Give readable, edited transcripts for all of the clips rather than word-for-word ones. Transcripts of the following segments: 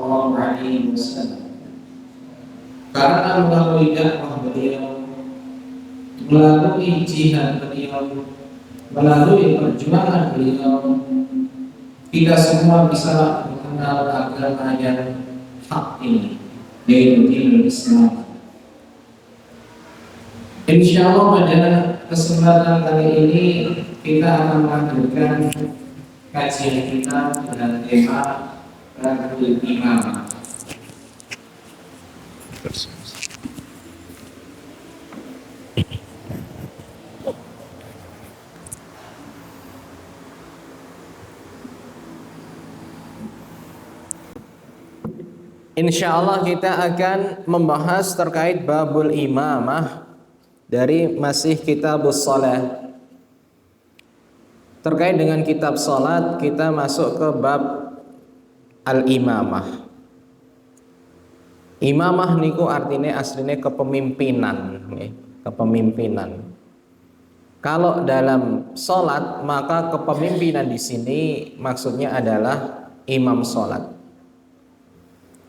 Sallallahu Alaihi Wasallam. Karena melalui dakwah beliau, melalui jihad beliau, melalui perjuangan beliau, kita semua bisa mengenal agama yang hak ini, yaitu dinul Islam. Insya Allah pada kesempatan kali ini kita akan melanjutkan kajian kita dengan tema Babul Imamah. Insya Allah kita akan membahas terkait babul imamah dari masih kitabus shalah. Terkait dengan kitab salat, kita masuk ke bab al-imamah. Imamah niku artinya aslinya kepemimpinan, kepemimpinan. Kalau dalam salat maka kepemimpinan di sini maksudnya adalah imam salat.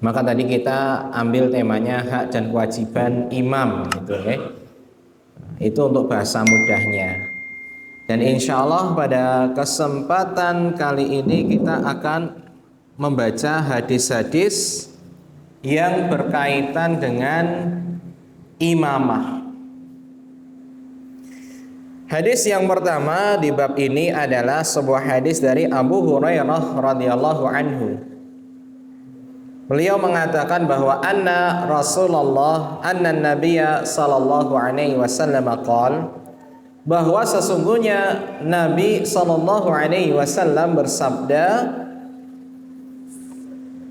Maka tadi kita ambil temanya hak dan kewajiban imam gitu ya. Itu untuk bahasa mudahnya. Dan insya Allah pada kesempatan kali ini kita akan membaca hadis-hadis yang berkaitan dengan imamah. Hadis yang pertama di bab ini adalah sebuah hadis dari Abu Hurairah radhiyallahu anhu. Beliau mengatakan bahwa anna Nabiyya sallallahu alaihi wasallam qala, bahwa sesungguhnya Nabi sallallahu alaihi wasallam bersabda,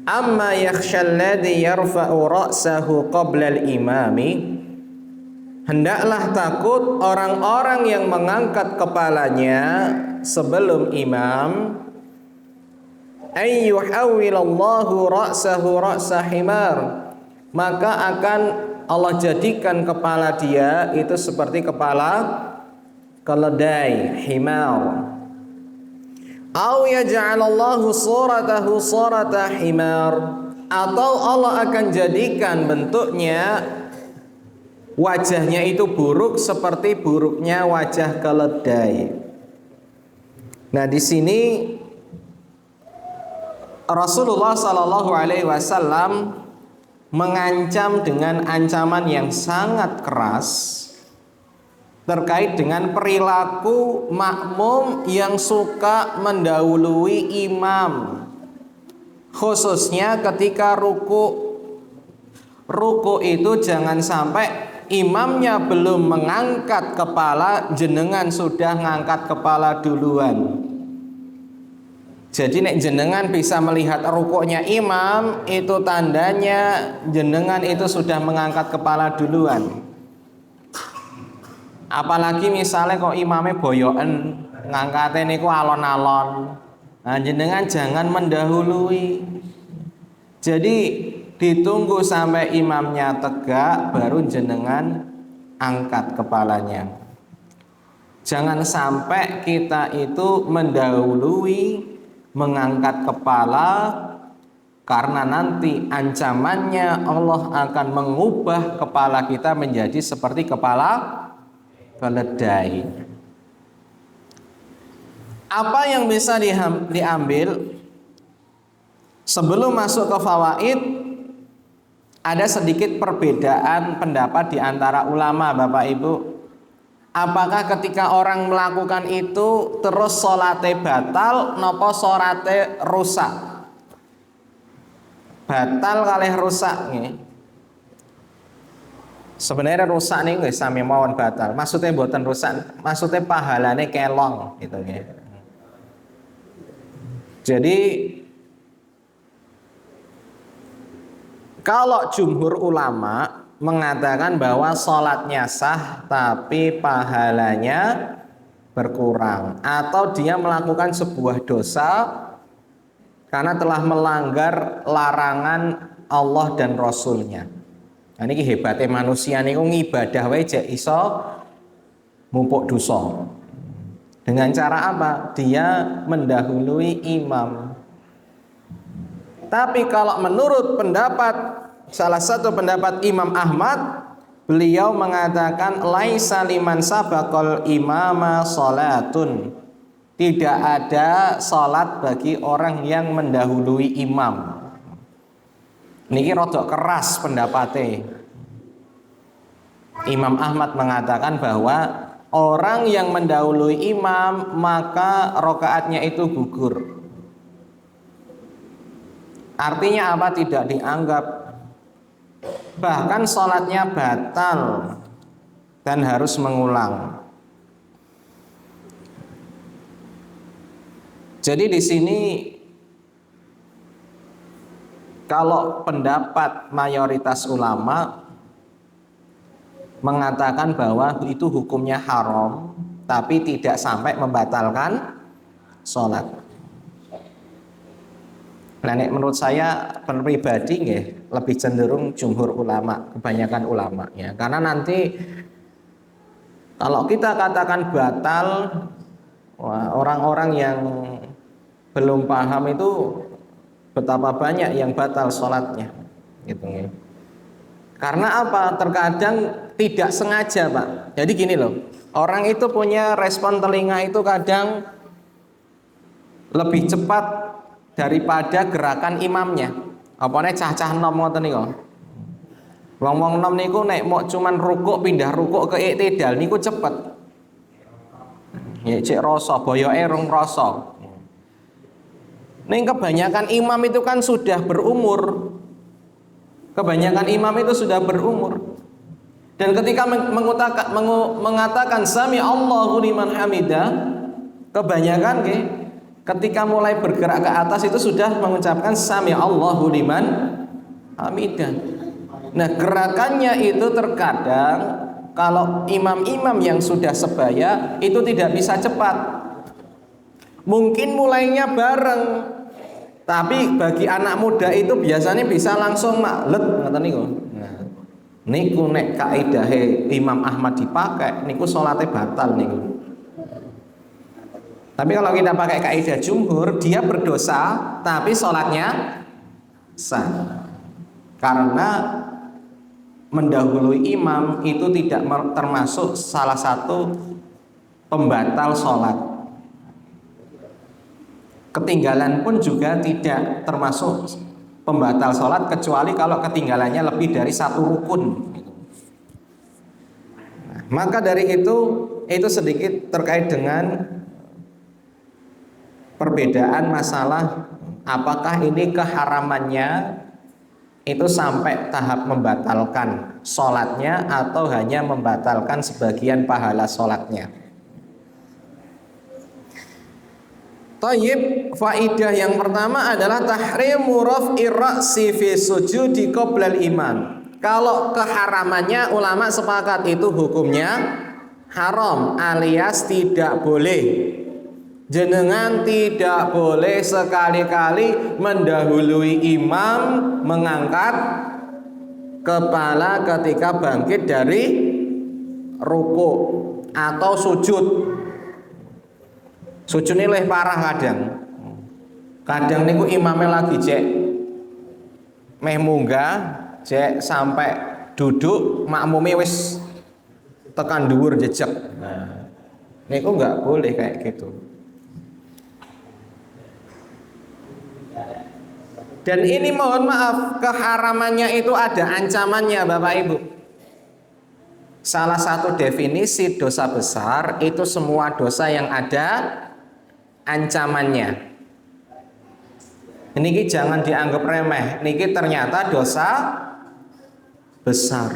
amma yakhshal ladzi yarfa'u ra'sahu qabla al-imami, hendaklah takut orang-orang yang mengangkat kepalanya sebelum imam, ayyuhawwilallahu ra'sahu ra'sa himar, maka akan Allah jadikan kepala dia itu seperti kepala keledai, himar. Au yaj'alallahu suratahu surata himar, atau Allah akan jadikan bentuknya, wajahnya itu buruk seperti buruknya wajah keledai. Nah, di sini Rasulullah Sallallahu Alaihi Wasallam mengancam dengan ancaman yang sangat keras terkait dengan perilaku makmum yang suka mendahului imam, khususnya ketika ruku. Ruku itu jangan sampai imamnya belum mengangkat kepala, jenengan sudah ngangkat kepala duluan. Jadi nek jenengan bisa melihat rukuknya imam, itu tandanya jenengan itu sudah mengangkat kepala duluan. Apalagi misalnya kok imamnya boyoken, ngangkatnya niku alon-alon. Nah, jenengan jangan mendahului. Jadi ditunggu sampai imamnya tegak baru jenengan angkat kepalanya. Jangan sampai kita itu mendahului, mengangkat kepala, karena nanti ancamannya Allah akan mengubah kepala kita menjadi seperti kepala keledai. Apa yang bisa diambil sebelum masuk ke fawaid? Ada sedikit perbedaan pendapat di antara ulama, Bapak Ibu. Apakah ketika orang melakukan itu terus salate batal napa salate rusak? Batal kalih rusak nggih. Sebenarnya rusak nih nggih sami mawon batal. Maksudnya mboten rusak, maksudnya pahalane kelong gitu nggih. Jadi kalau jumhur ulama mengatakan bahwa sholatnya sah tapi pahalanya berkurang, atau dia melakukan sebuah dosa karena telah melanggar larangan Allah dan Rasulnya. Nah, ini hebatnya manusia nih, ngibadah wae jek iso mumpuk dosa. Dengan cara apa? Dia mendahului imam. Tapi kalau menurut salah satu pendapat Imam Ahmad, beliau mengatakan laisa liman sabaqal imama salatun. Tidak ada salat bagi orang yang mendahului imam. Niki rodok keras pendapatnya. Imam Ahmad mengatakan bahwa orang yang mendahului imam maka rokaatnya itu gugur. Artinya apa? Tidak dianggap, bahkan sholatnya batal dan harus mengulang. Jadi di sini kalau pendapat mayoritas ulama mengatakan bahwa itu hukumnya haram, tapi tidak sampai membatalkan sholat. Nah, menurut saya pribadi lebih cenderung jumhur ulama, kebanyakan ulama ya. Karena nanti kalau kita katakan batal, orang-orang yang belum paham itu betapa banyak yang batal sholatnya gitu ya. Karena apa? Terkadang tidak sengaja, Pak. Jadi gini loh, orang itu punya respon telinga itu kadang lebih cepat daripada gerakan imamnya. Apane cah-cah nom ngoten niku. Wong-wong nom niku nek mau cuman rukuk pindah rukuk ke iktidal niku cepet. Ya cek rasa boyoke rong rasa. Ning kebanyakan imam itu kan sudah berumur. Kebanyakan imam itu sudah berumur. Dan ketika mengatakan sami Allahu liman hamidah, kebanyakan ketika mulai bergerak ke atas itu sudah mengucapkan sami Allahu liman hamidah. Nah, gerakannya itu terkadang kalau imam-imam yang sudah sebaya itu tidak bisa cepat. Mungkin mulainya bareng, tapi bagi anak muda itu biasanya bisa langsung maklet ngoten niku. Nah, niku nek kaidahe Imam Ahmad dipakai niku salate batal niku. Tapi kalau kita pakai kaidah jumhur, dia berdosa tapi sholatnya sah. Karena mendahului imam itu tidak termasuk salah satu pembatal sholat. Ketinggalan pun juga tidak termasuk pembatal sholat, kecuali kalau ketinggalannya lebih dari satu rukun. Nah, maka dari itu sedikit terkait dengan perbedaan masalah apakah ini keharamannya itu sampai tahap membatalkan sholatnya atau hanya membatalkan sebagian pahala sholatnya. Tayyib, faidah yang pertama adalah tahrimu raf'i ra'si fi sujudi qoblal imam. Kalau keharamannya ulama sepakat itu hukumnya haram alias tidak boleh. Jenengan tidak boleh sekali-kali mendahului imam mengangkat kepala ketika bangkit dari ruku atau sujud. Sujud ini lebih parah kadang niku imamnya lagi cek meh munggah cek sampai duduk makmumnya wis tekan dhuwur jejeg. Nah, niku nggak boleh kayak gitu. Dan ini mohon maaf, keharamannya itu ada ancamannya Bapak Ibu. Salah satu definisi dosa besar itu semua dosa yang ada ancamannya. Niki jangan dianggap remeh, niki ternyata dosa besar.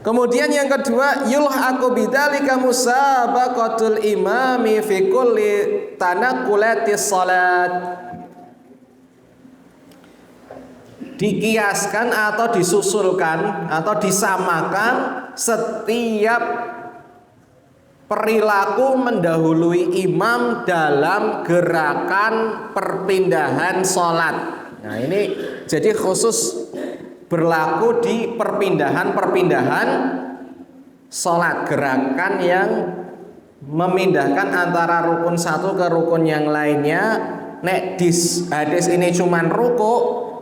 Kemudian yang kedua, yulhaqu bidzalika musabaqatul imami fi kulli tanaqqulatis salat. Dikiaskan atau disusulkan atau disamakan setiap perilaku mendahului imam dalam gerakan perpindahan sholat. Nah ini jadi khusus berlaku di perpindahan sholat, gerakan yang memindahkan antara rukun satu ke rukun yang lainnya nek hadis ini cuman ruku,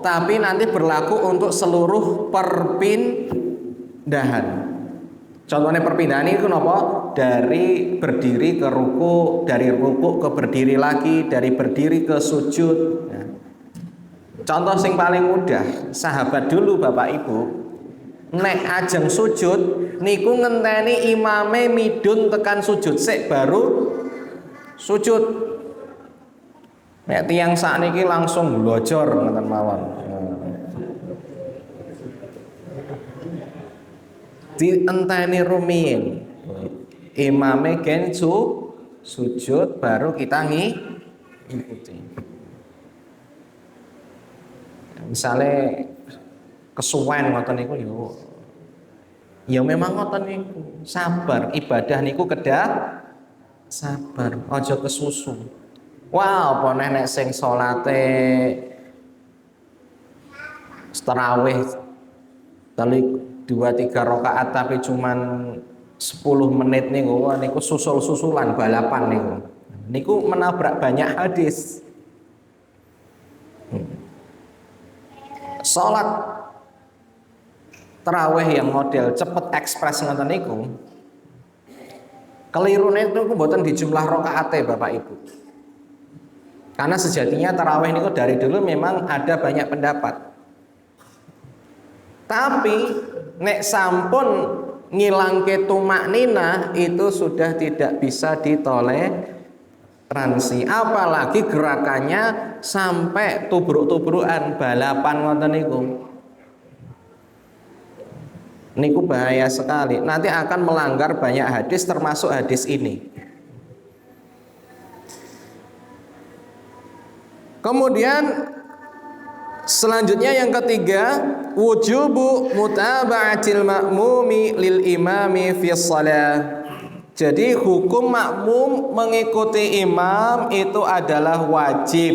tapi nanti berlaku untuk seluruh perpindahan. Contohnya perpindahan itu kenapa? Dari berdiri ke ruku, dari ruku ke berdiri lagi, dari berdiri ke sujud. Nah, contoh sing paling mudah, sahabat dulu Bapak Ibu, nek ajeng sujud niku ngenteni imame midun tekan sujud sik baru sujud. Nek tiyang sakniki langsung glojor ngoten mawon. Dienteni rumiyin. Imame gen sujud baru kita ngikuti. Misalnya kesuwen ngoten niku yo. Ya memang ngoten niku. Sabar, ibadah niku kedah sabar, aja kesusu. Wah, apa nek sing salate tarawih kali 2-3 rakaat tapi cuman 10 menit niku, niku susul-susulan balapan niku. Niku menabrak banyak hadis. Salat tarawih yang model cepet ekspres ngoten niku. Kelirune itu mboten di jumlah rakaate Bapak Ibu. Karena sejatinya tarawih niku dari dulu memang ada banyak pendapat. Tapi nek sampun ngilangke tumakninah itu sudah tidak bisa ditoleransi. Apalagi gerakannya sampai tubruk-tubrukan balapan ngoten niku. Niku bahaya sekali. Nanti akan melanggar banyak hadis termasuk hadis ini. Kemudian selanjutnya yang ketiga, wujubu mutaba'atil ma'mumi lil imami fi shalah. Jadi hukum makmum mengikuti imam itu adalah wajib.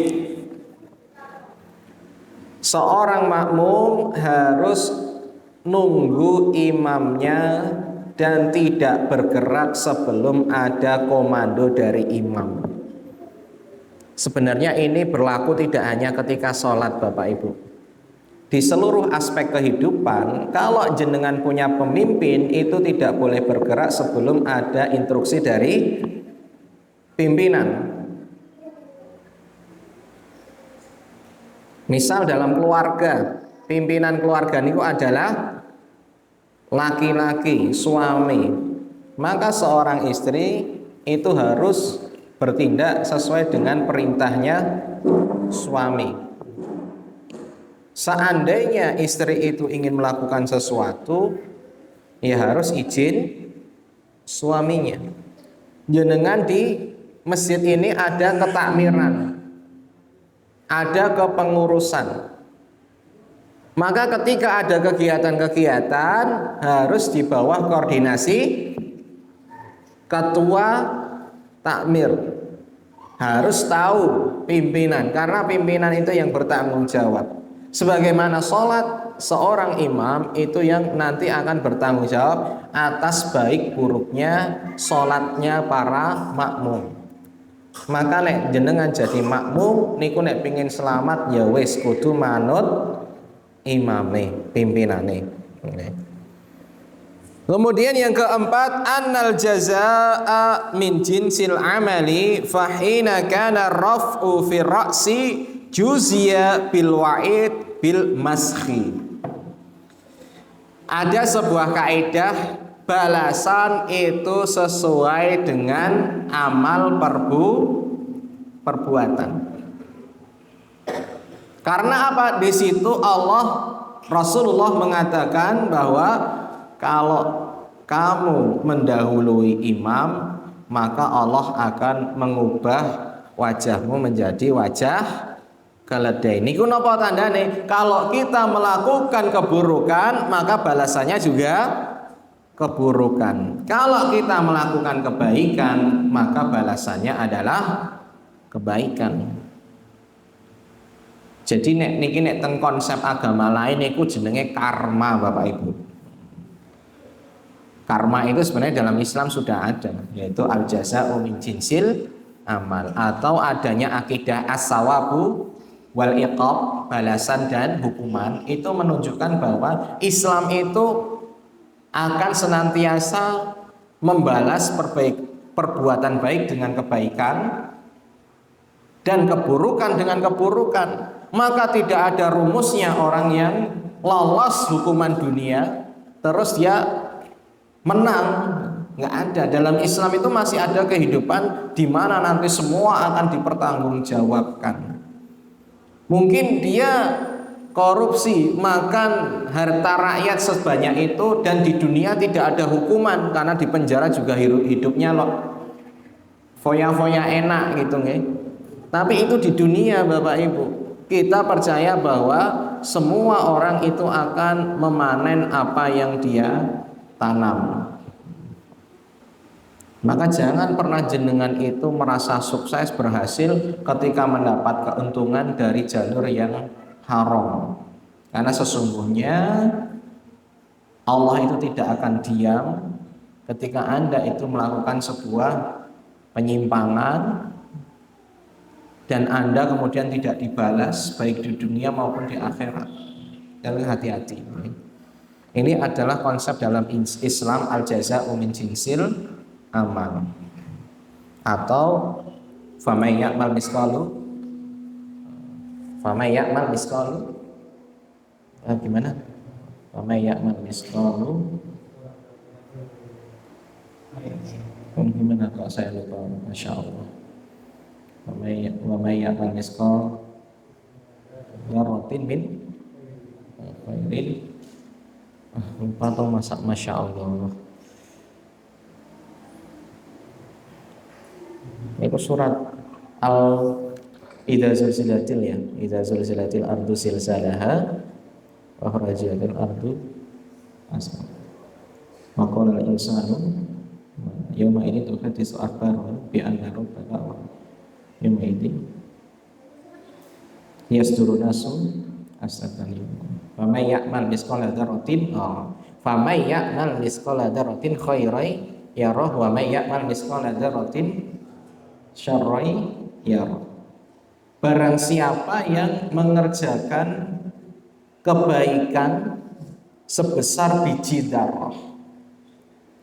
Seorang makmum harus nunggu imamnya dan tidak bergerak sebelum ada komando dari imam. Sebenarnya ini berlaku tidak hanya ketika sholat Bapak Ibu. Di seluruh aspek kehidupan, kalau jenengan punya pemimpin itu tidak boleh bergerak sebelum ada instruksi dari pimpinan. Misal dalam keluarga, pimpinan keluarga itu adalah laki-laki, suami. Maka seorang istri itu harus bertindak sesuai dengan perintahnya suami. Seandainya istri itu ingin melakukan sesuatu, ya harus izin suaminya. Jenengan di masjid ini ada ketakmiran, ada kepengurusan. Maka ketika ada kegiatan-kegiatan harus di bawah koordinasi ketua takmir, harus tahu pimpinan, karena pimpinan itu yang bertanggung jawab. Sebagaimana sholat, seorang imam itu yang nanti akan bertanggung jawab atas baik buruknya sholatnya para makmum. Maka nek jenengan jadi makmum niku nek pingin selamat ya wis kudu manut imame, pimpinane. Kemudian yang keempat, annal jazaa'a min jinsil amali fahina kana raf'u fi ra'si juzia bil wa'id bil maskhi. Ada sebuah kaidah, balasan itu sesuai dengan amal perbuatan. Karena apa? Di situ Rasulullah mengatakan bahwa kalau kamu mendahului imam, maka Allah akan mengubah wajahmu menjadi wajah keledai. Niku napa tandane? Kalau kita melakukan keburukan, maka balasannya juga keburukan. Kalau kita melakukan kebaikan, maka balasannya adalah kebaikan. Jadi niki teng konsep agama lain niku jenenge karma Bapak Ibu. Karma itu sebenarnya dalam Islam sudah ada, yaitu al-jaza'u min jinsil amal, atau adanya akidah as-sawabu wal iqab, balasan dan hukuman, itu menunjukkan bahwa Islam itu akan senantiasa membalas perbuatan baik dengan kebaikan dan keburukan dengan keburukan. Maka tidak ada rumusnya orang yang lolos hukuman dunia terus dia menang, nggak ada. Dalam Islam itu masih ada kehidupan di mana nanti semua akan dipertanggungjawabkan. Mungkin dia korupsi, makan harta rakyat sebanyak itu, dan di dunia tidak ada hukuman karena di penjara juga hidupnya loh foya-foya enak gitu nggih. Tapi itu di dunia, Bapak Ibu. Kita percaya bahwa semua orang itu akan memanen apa yang dia tanam. Maka jangan pernah jenengan itu merasa sukses berhasil ketika mendapat keuntungan dari jalur yang haram. Karena sesungguhnya Allah itu tidak akan diam ketika Anda itu melakukan sebuah penyimpangan dan Anda kemudian tidak dibalas baik di dunia maupun di akhirat. Jadi hati-hati. Ini adalah konsep dalam Islam, al-jaza'u min jinsil amal, atau faman ya'mal misqalu gimana? Faman ya'mal misqalu gimana kok saya lupa, Masya Allah. Faman ya'mal misqalu dzarratin min khairin, lupa tuh, Masya Allah. Itu surat Idza zulzilatil ardu zilzalaha wa akhrajatil ardu asqa wa qala al insanu yawma idzin tuhaddisu akhbaraha bi anna rabbaka yawma idzin yasduru nasu asatan faman ya'mal misqala dzarratin khairan yarah wa may ya'mal misqala dzarratin syarrai yarah. Barang siapa yang mengerjakan kebaikan sebesar biji dzarrah,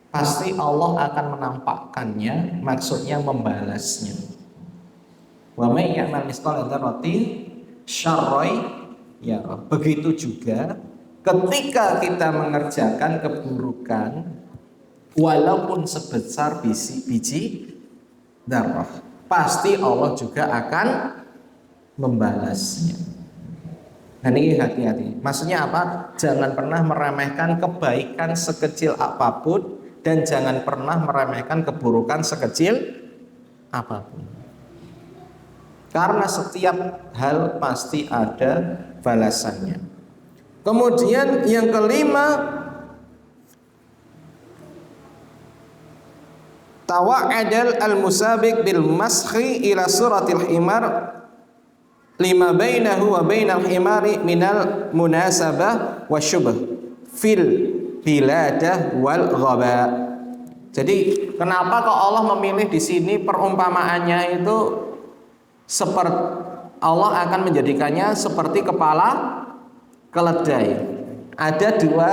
pasti Allah akan menampakkannya, maksudnya membalasnya. Wa may ya'mal misqala dzarratin syarrai yarah. Begitu juga ketika kita mengerjakan keburukan walaupun sebesar biji dzarrah, pasti Allah juga akan membalasnya. Nah, ini hati-hati. Maksudnya apa? Jangan pernah meremehkan kebaikan sekecil apapun dan jangan pernah meremehkan keburukan sekecil apapun. Karena setiap hal pasti ada balasannya. Kemudian yang kelima, tawa'adal al-musabiq bil maskhi ila suratil himar lima bainahu wa bainal himari minal munasabah wa syubh fil biladah wal ghaba. Jadi kenapa kok Allah memilih di sini perumpamaannya itu seperti Allah akan menjadikannya seperti kepala keledai. Ada dua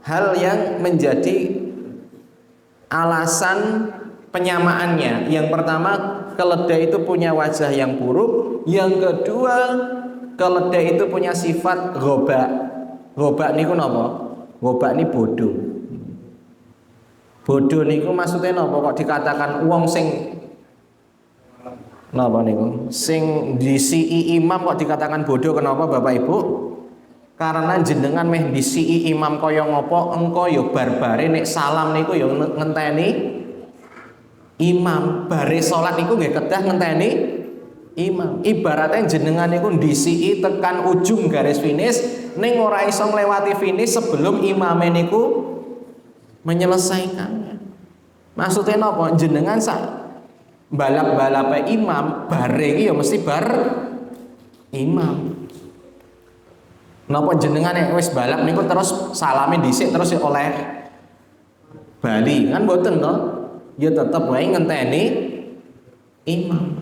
hal yang menjadi alasan penyamaannya. Yang pertama, keledai itu punya wajah yang buruk. Yang kedua, keledai itu punya sifat ghobak. Ghobak niku napa? Ghobak ni bodoh. Bodoh niku maksudnya napa kok dikatakan wong sing napa niku? Sing disi imam kok dikatakan bodoh, kenapa Bapak Ibu? Karena jenengan meh disi imam kaya ngopo, engko ya barbare nek salam niku ya ngenteni imam, bare salat niku nggih kedah ngenteni imam. Ibaratnya jenengan niku disi tekan ujung garis finish ning ora iso nglewati finish sebelum imame niku menyelesaikannya. Maksudnya napa? Jenengan sak balap-balape imam bare iki ya mesti bar imam. Napa jenengan nek wis balap niku terus salame dhisik terus oleh bali kan mboten to? Ya tetep wae ngenteni imam.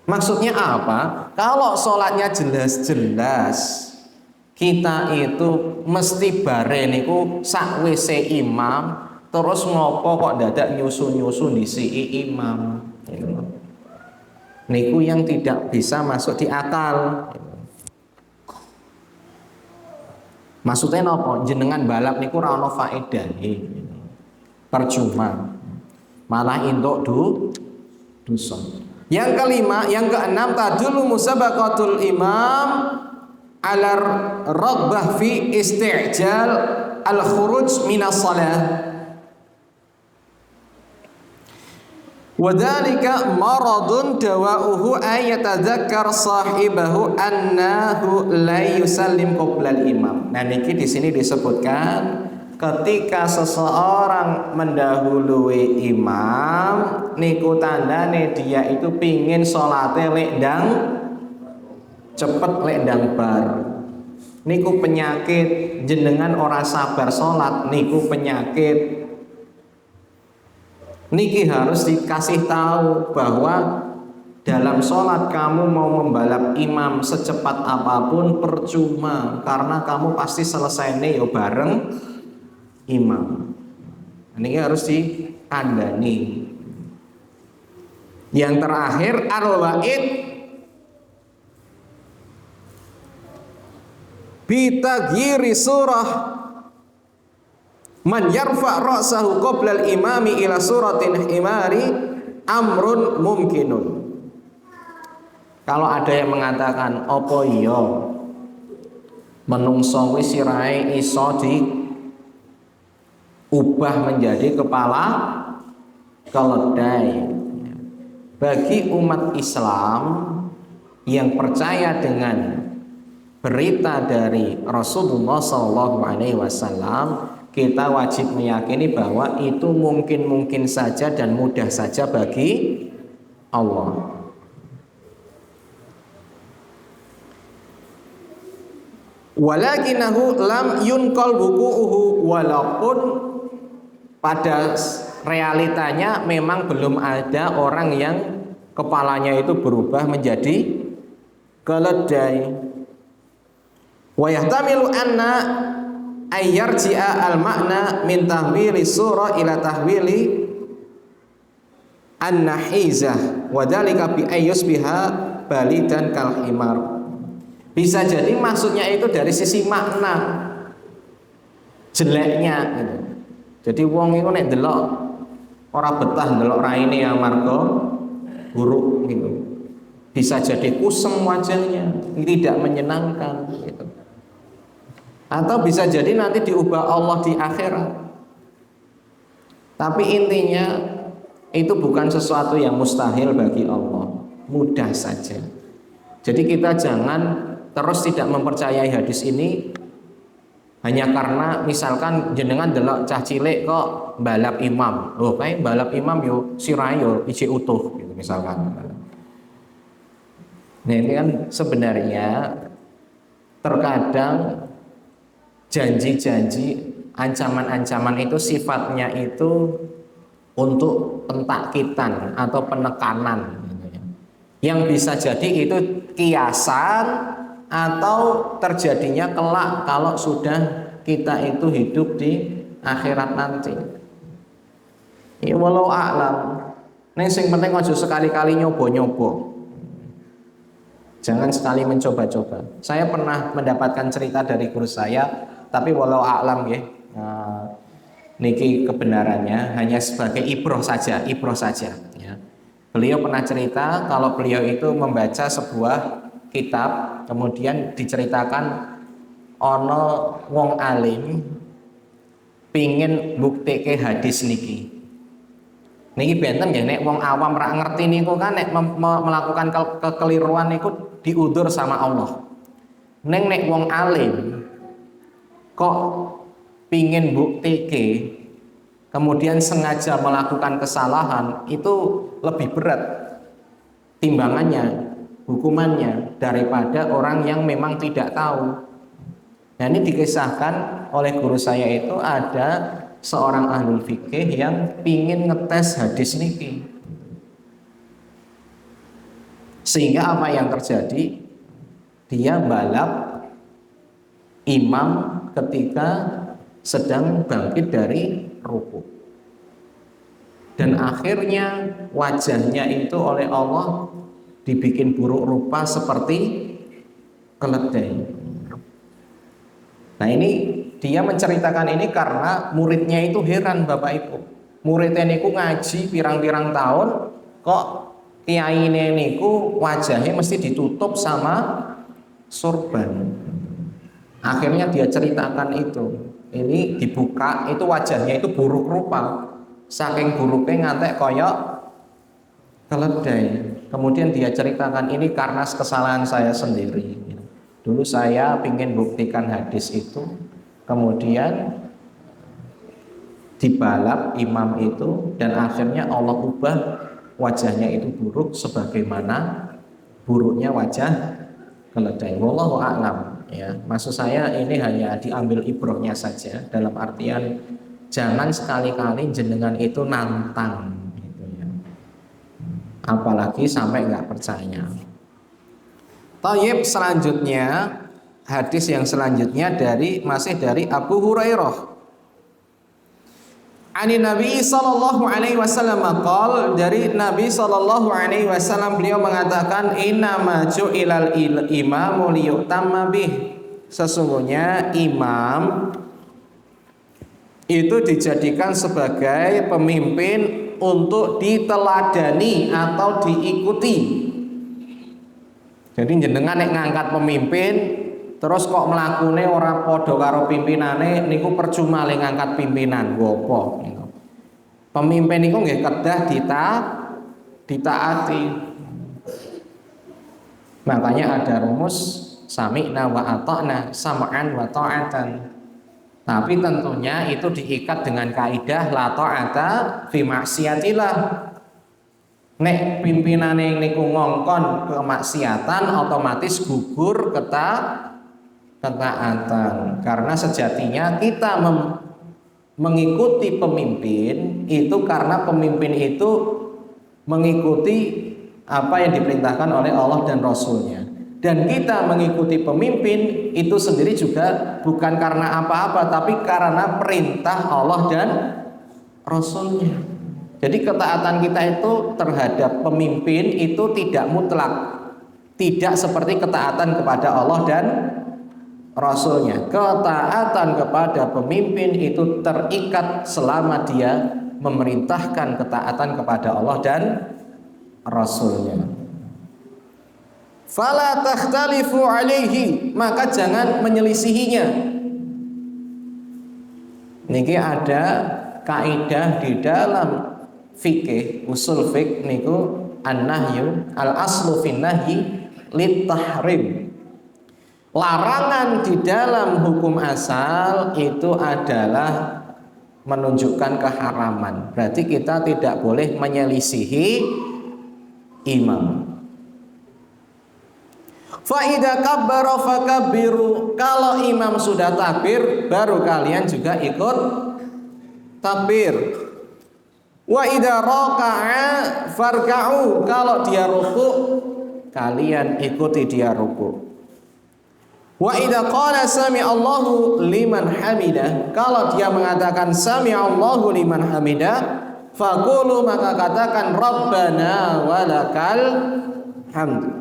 Maksudnya apa? Kalau sholatnya jelas-jelas kita itu mesti bare niku sakwise imam, terus ngopo kok dadak nyusun-nyusun di imam. Niku yang tidak bisa masuk di akal. Maksudnya nopo? Jenengan balap niku ora ono faedahe. Percuma. Malah entuk dosa. Yang kelima, yang keenam, tadulu musabaqatul imam ala raghbah fi isti'jal al-khuruj minas shalah. Wadhalika maradun dawa'uhu ayatadzakkar sahibahu annahu la yusallim qabla al-imam. Nah niki di sini disebutkan ketika seseorang mendahului imam niku tandane dia itu pingin salate lek ndang cepet lek ndang bar. Niku penyakit, jenengan ora sabar salat niku penyakit. Niki harus dikasih tahu bahwa dalam sholat kamu mau membalap imam secepat apapun percuma, karena kamu pasti selesainya ya bareng imam. Ini harus dikandani. Yang terakhir al-wa'id bitaghyiri surah. Man yarfa ra'sahu qabla al-imami ila suratin himari amrun mumkinun. Kalau ada yang mengatakan apa iya menungso wis sirahe iso diubah menjadi kepala keledai. Bagi umat Islam yang percaya dengan berita dari Rasulullah SAW, kita wajib meyakini bahwa itu mungkin saja dan mudah saja bagi Allah. Walakinahu lam yunqal wuqu'uhu, walaupun pada realitanya memang belum ada orang yang kepalanya itu berubah menjadi keledai. Wa yahtamilu anna ayyarji'a al-makna min tahwili surah ila tahwili an-nahizah wa dhalika bi ayyusbiha balidan kal himar. Bisa jadi maksudnya itu dari sisi makna jeleknya gitu. Jadi wong iku nek delok ora betah delok raine amarga buruk gitu. Bisa jadi kusem wajahnya, tidak menyenangkan gitu. Atau bisa jadi nanti diubah Allah di akhirat. Tapi intinya itu bukan sesuatu yang mustahil bagi Allah, mudah saja. Jadi kita jangan terus tidak mempercayai hadis ini hanya karena misalkan jenengan delok cah cilik kok balap imam. Loh kayak balap imam yo sirahe yo isi utuh gitu misalkan. Nah ini kan sebenarnya terkadang janji-janji, ancaman-ancaman itu sifatnya itu untuk pentakitan atau penekanan, yang bisa jadi itu kiasan atau terjadinya kelak kalau sudah kita itu hidup di akhirat nanti. Ya walau a'lam. Ning sing penting aja sekali-kali nyoba-nyoba. Jangan sekali mencoba-coba. Saya pernah mendapatkan cerita dari guru saya, tapi walau a'lam ya. Niki kebenarannya hanya sebagai ibroh saja ya. Beliau pernah cerita kalau beliau itu membaca sebuah kitab, kemudian diceritakan ono wong alim pingin buktike hadis niki. Niki benten ya nek wong awam ra ngerti niku kan nek melakukan kekeliruan niku diudur sama Allah. Nek wong alim kok pingin buktike kemudian sengaja melakukan kesalahan, itu lebih berat timbangannya, hukumannya daripada orang yang memang tidak tahu. Nah ini dikisahkan oleh guru saya itu ada seorang ahli fikih yang pingin ngetes hadis niki. Sehingga apa yang terjadi? Dia balap imam ketika sedang bangkit dari ruku. Dan akhirnya wajahnya itu oleh Allah dibikin buruk rupa seperti keledai. Nah ini dia menceritakan ini karena muridnya itu heran Bapak Ibu. Muridnya niku ngaji pirang-pirang tahun kok kiai niku wajahnya mesti ditutup sama sorban. Akhirnya dia ceritakan itu. Ini dibuka itu wajahnya itu buruk rupa. Saking buruknya ngantek koyok keledai. Kemudian dia ceritakan ini karena kesalahan saya sendiri. Dulu saya ingin buktikan hadis itu, kemudian dibalap imam itu dan akhirnya Allah ubah wajahnya itu buruk sebagaimana buruknya wajah keledai. Wallahu a'lam. Ya, maksud saya ini hanya diambil ibrohnya saja, dalam artian jangan sekali-kali jenengan itu nantang gitu ya. Apalagi sampai nggak percaya. Tayyib, selanjutnya hadis yang selanjutnya masih dari Abu Hurairah. Ani Nabi sallallahu alaihi wasallam qol, dari Nabi sallallahu alaihi wasallam beliau mengatakan innama ju'ilal imamu liyutamma bih. Sesungguhnya imam itu dijadikan sebagai pemimpin untuk diteladani atau diikuti. Jadi jenengan nek ngangkat pemimpin terus kok mlakune ora padha karo pimpinane niku percuma le ngangkat pimpinan gopo niku. Pemimpin niku nggih kedah ditaati. Makanya ada rumus sami'na wa ata'na, sam'an wa ta'atan. Tapi tentunya itu diikat dengan kaidah la ta'ata fi maksiatillah. Nek pimpinane niku ngongkon kemaksiatan otomatis gugur ketaatan. Karena sejatinya kita mengikuti pemimpin itu karena pemimpin itu mengikuti apa yang diperintahkan oleh Allah dan Rasulnya. Dan kita mengikuti pemimpin itu sendiri juga bukan karena apa-apa, tapi karena perintah Allah dan Rasulnya. Jadi ketaatan kita itu terhadap pemimpin itu tidak mutlak, tidak seperti ketaatan kepada Allah dan Rasulnya. Ketaatan kepada pemimpin itu terikat selama dia memerintahkan ketaatan kepada Allah dan Rasulnya. Fala takhtalifu alaihi, maka jangan menyelisihinya. Niki ada kaidah di dalam fikih, usul fikih niku an-nahyu al-aslu fin nahyi lit-tahrim. Larangan di dalam hukum asal itu adalah menunjukkan keharaman. Berarti kita tidak boleh menyelisihi imam. Fa idza kabbara fakabbiru, kalau imam sudah takbir baru kalian juga ikut takbir. Wa idza raka'a farka'u, kalau dia ruku kalian ikuti dia ruku. Wa idza qala sami'allahu liman hamidah, kalau dia mengatakan sami'allahu liman hamidah, faqulu, maka katakan rabbana walakal hamd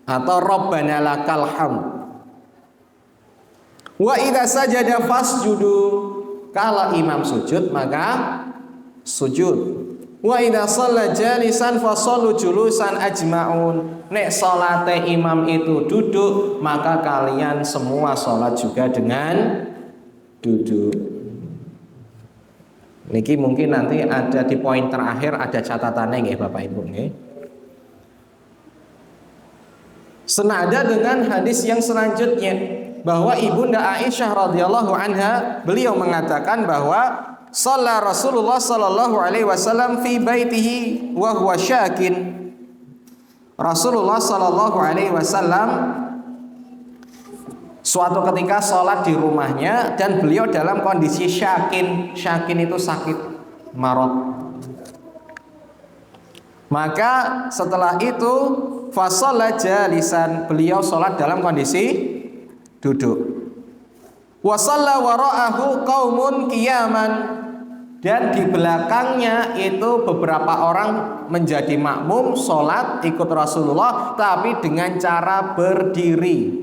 atau rabbana lakal hamd. Wa idza sajada fasjudu, kalau imam sujud maka sujud. Wa idza shalla jalisan fa shallu julusan ajmaun, nek salate imam itu duduk maka kalian semua salat juga dengan duduk. Niki mungkin nanti ada di poin terakhir ada catatannya nggih Bapak Ibu nggih. Senada dengan hadis yang selanjutnya bahwa Ibunda Aisyah radhiyallahu anha beliau mengatakan bahwa shalla Rasulullah sallallahu alaihi wasallam fi baitihi wa huwa syakin. Rasulullah sallallahu alaihi wasallam suatu ketika sholat di rumahnya dan beliau dalam kondisi syakin. Syakin itu sakit marad. Maka setelah itu fa shalla jalisan, beliau sholat dalam kondisi duduk. Wa shalla wara'ahu qaumun qiyaman, dan di belakangnya itu beberapa orang menjadi makmum sholat ikut Rasulullah tapi dengan cara berdiri.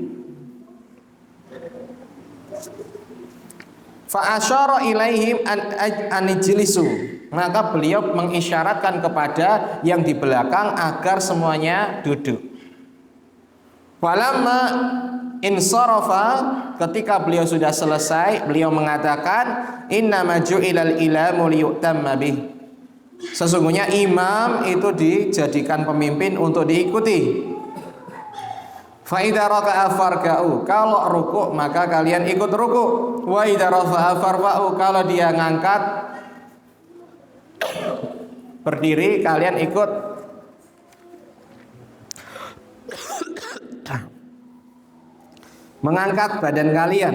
Fa asyara ilaihim an ijlisu, maka beliau mengisyaratkan kepada yang di belakang agar semuanya duduk. Falamma insarafa, ketika beliau sudah selesai, beliau mengatakan innama ju'ilal ilamu liyutamma bih, sesungguhnya imam itu dijadikan pemimpin untuk diikuti. Fa idza raka'a farka'u, kalau ruku maka kalian ikut ruku. Wa idza rafa'a farfa'u, kalau dia ngangkat berdiri kalian ikut. Mengangkat badan kalian.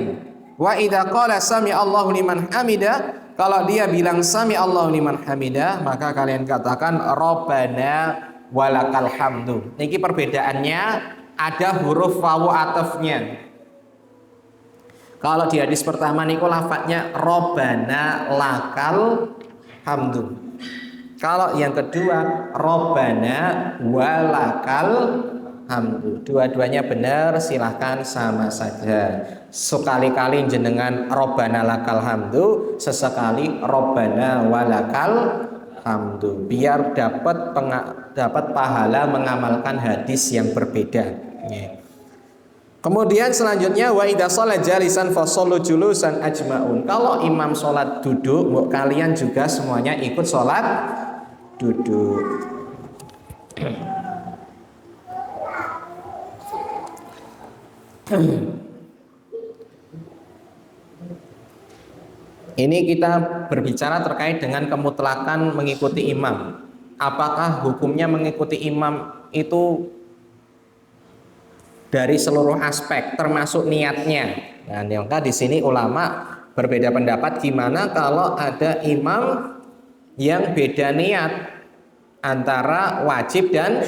Wa idza qala sami Allahu liman hamida, kalau dia bilang sami Allahu liman hamida, maka kalian katakan Rabbana walakal hamdu. Niki perbedaannya, ada huruf wawu atafnya. Kalau di hadis pertama niku lafadznya Rabbana lakal hamdu. Kalau yang kedua Rabbana walakal hamdu. Dua-duanya benar, silahkan sama saja. Sekali-kali jenengan Rabbana lakal hamdu, sesekali Rabbana walakal hamdu, biar dapat pahala mengamalkan hadis yang berbeda. Kemudian selanjutnya wa idza shalla jalisan fa shallu julusan ajmaun, kalau imam sholat duduk, kalian juga semuanya ikut sholat duduk. Ini kita berbicara terkait dengan kemutlakan mengikuti imam. Apakah hukumnya mengikuti imam itu dari seluruh aspek, termasuk niatnya? Nah, maka di sini ulama berbeda pendapat gimana kalau ada imam yang beda niat antara wajib dan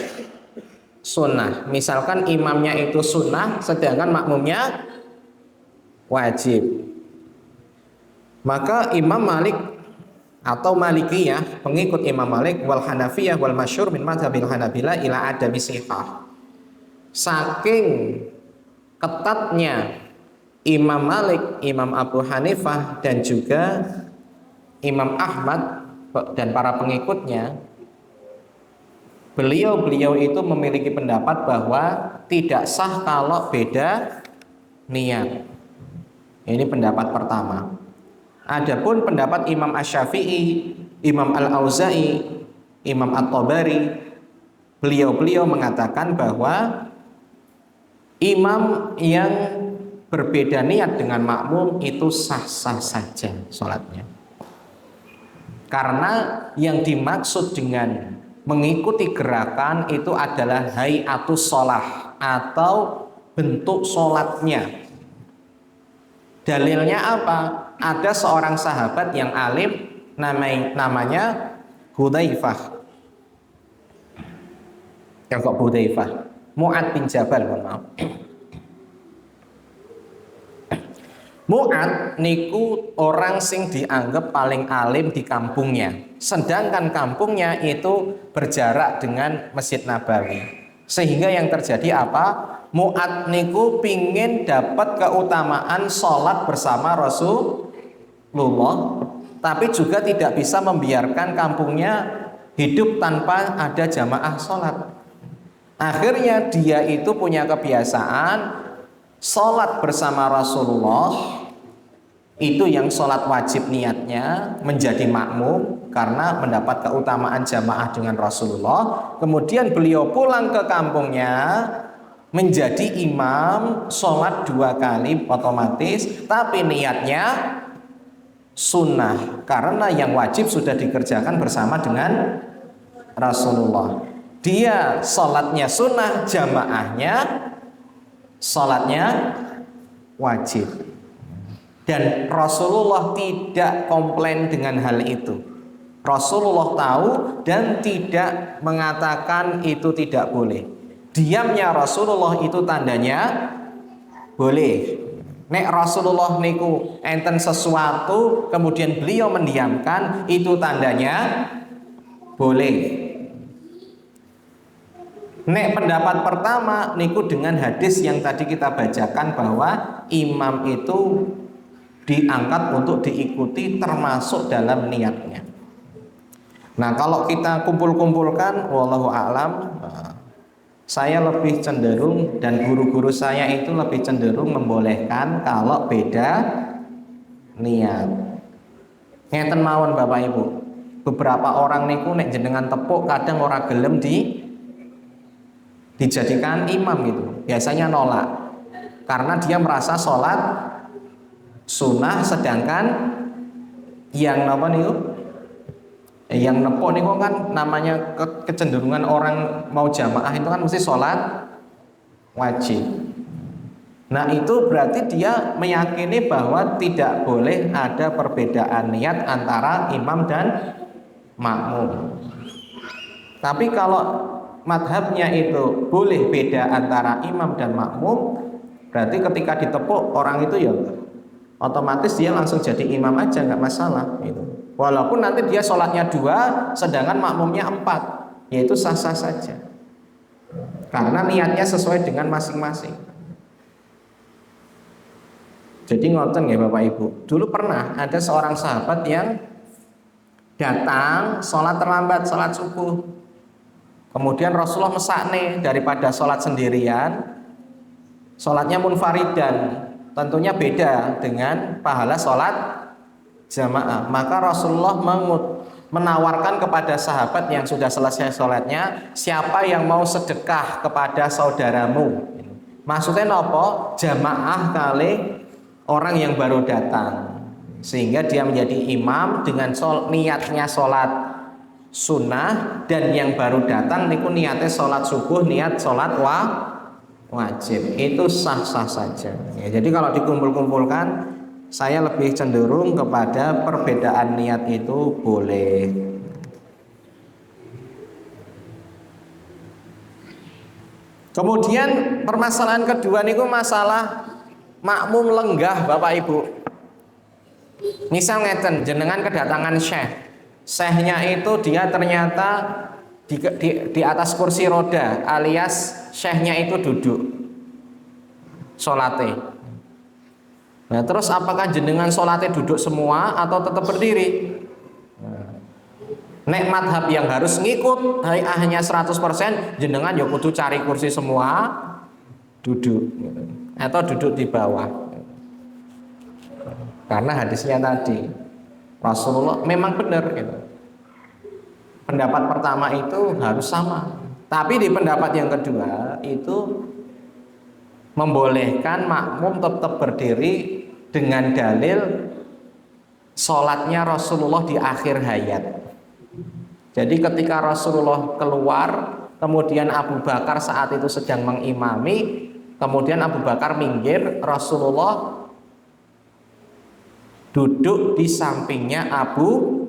sunnah. Misalkan imamnya itu sunnah, sedangkan makmumnya wajib. Maka Imam Malik atau Malikiyah, pengikut Imam Malik, wal Hanafiyah wal masyhur min madhabil Hanabilah ila adami sihah, saking ketatnya Imam Malik, Imam Abu Hanifah dan juga Imam Ahmad dan para pengikutnya, beliau itu memiliki pendapat bahwa tidak sah kalau beda niat. Ini pendapat pertama. Adapun pendapat Imam Asy-Syafi'i, Imam Al-Auza'i, Imam At-Tabari, beliau mengatakan bahwa imam yang berbeda niat dengan makmum itu sah-sah saja sholatnya. Karena yang dimaksud dengan mengikuti gerakan itu adalah hayatus sholah atau bentuk sholatnya. Dalilnya apa? Ada seorang sahabat yang alim namanya Hudzaifah. Yang kok Hudzaifah? Mu'ad bin Jabal, mohon maaf. Mu'ad niku orang sing dianggap paling alim di kampungnya. Sedangkan kampungnya itu berjarak dengan Masjid Nabawi. Sehingga yang terjadi apa? Mu'ad niku pingin dapat keutamaan sholat bersama Rasulullah, tapi juga tidak bisa membiarkan kampungnya hidup tanpa ada jamaah sholat. Akhirnya dia itu punya kebiasaan sholat bersama Rasulullah, itu yang sholat wajib niatnya menjadi makmum karena mendapat keutamaan jamaah dengan Rasulullah. Kemudian beliau pulang ke kampungnya menjadi imam sholat 2 kali otomatis, tapi niatnya sunnah karena yang wajib sudah dikerjakan bersama dengan Rasulullah. Dia sholatnya sunnah, jamaahnya sholatnya wajib. Dan Rasulullah tidak komplain dengan hal itu. Rasulullah tahu dan tidak mengatakan itu tidak boleh. diamnya Rasulullah itu tandanya boleh. Nek Rasulullah niku enten sesuatu kemudian beliau mendiamkan, itu tandanya boleh. Nek pendapat pertama niku dengan hadis yang tadi kita bacakan bahwa imam itu diangkat untuk diikuti termasuk dalam niatnya. Nah, kalau kita kumpul-kumpulkan wallahu a'lam, saya lebih cenderung dan guru-guru saya itu lebih cenderung membolehkan kalau beda niat. Ngeten mawon Bapak Ibu. Beberapa orang niku nek jenengan tepuk kadang ora gelem dijadikan imam gitu. Biasanya nolak. Karena dia merasa sholat sunnah, sedangkan yang apa niku? Yang nepok niku kan namanya kecenderungan orang mau jamaah itu kan mesti sholat wajib. Nah, itu berarti dia meyakini bahwa tidak boleh ada perbedaan niat antara imam dan makmum. Tapi kalau madhabnya itu boleh beda antara imam dan makmum, berarti ketika ditepuk orang itu ya otomatis dia langsung jadi imam aja, nggak masalah gitu. Walaupun nanti dia sholatnya 2 sedangkan makmumnya 4, yaitu sah-sah saja karena niatnya sesuai dengan masing-masing. Jadi ngoten ya Bapak Ibu. Dulu pernah ada seorang sahabat yang datang sholat terlambat, sholat subuh. Kemudian Rasulullah mesakne daripada sholat sendirian, sholatnya munfaridan, tentunya beda dengan pahala sholat jamaah. Maka Rasulullah menawarkan kepada sahabat yang sudah selesai sholatnya, siapa yang mau sedekah kepada saudaramu. Maksudnya nopo? Jamaah kali orang yang baru datang, sehingga dia menjadi imam dengan niatnya sholat sunnah, dan yang baru datang niku niatnya sholat subuh, niat sholat wajib. Itu sah-sah saja ya. Jadi kalau dikumpul-kumpulkan, saya lebih cenderung kepada perbedaan niat itu boleh. Kemudian permasalahan kedua niku masalah makmum lenggah Bapak Ibu. Misal ngeten, jenengan kedatangan syekhnya itu dia ternyata di atas kursi roda, alias syekhnya itu duduk sholatnya. Nah, terus apakah jenengan sholatnya duduk semua atau tetap berdiri? Nek madhab yang harus ngikut hanya 100%, jenengan ya kudu cari kursi semua, duduk atau duduk di bawah. Karena hadisnya tadi Rasulullah memang benar gitu. Pendapat pertama itu harus sama. Tapi di pendapat yang kedua itu membolehkan makmum tetap berdiri dengan dalil sholatnya Rasulullah di akhir hayat. Jadi ketika Rasulullah keluar, kemudian Abu Bakar saat itu sedang mengimami, kemudian Abu Bakar minggir, Rasulullah duduk di sampingnya Abu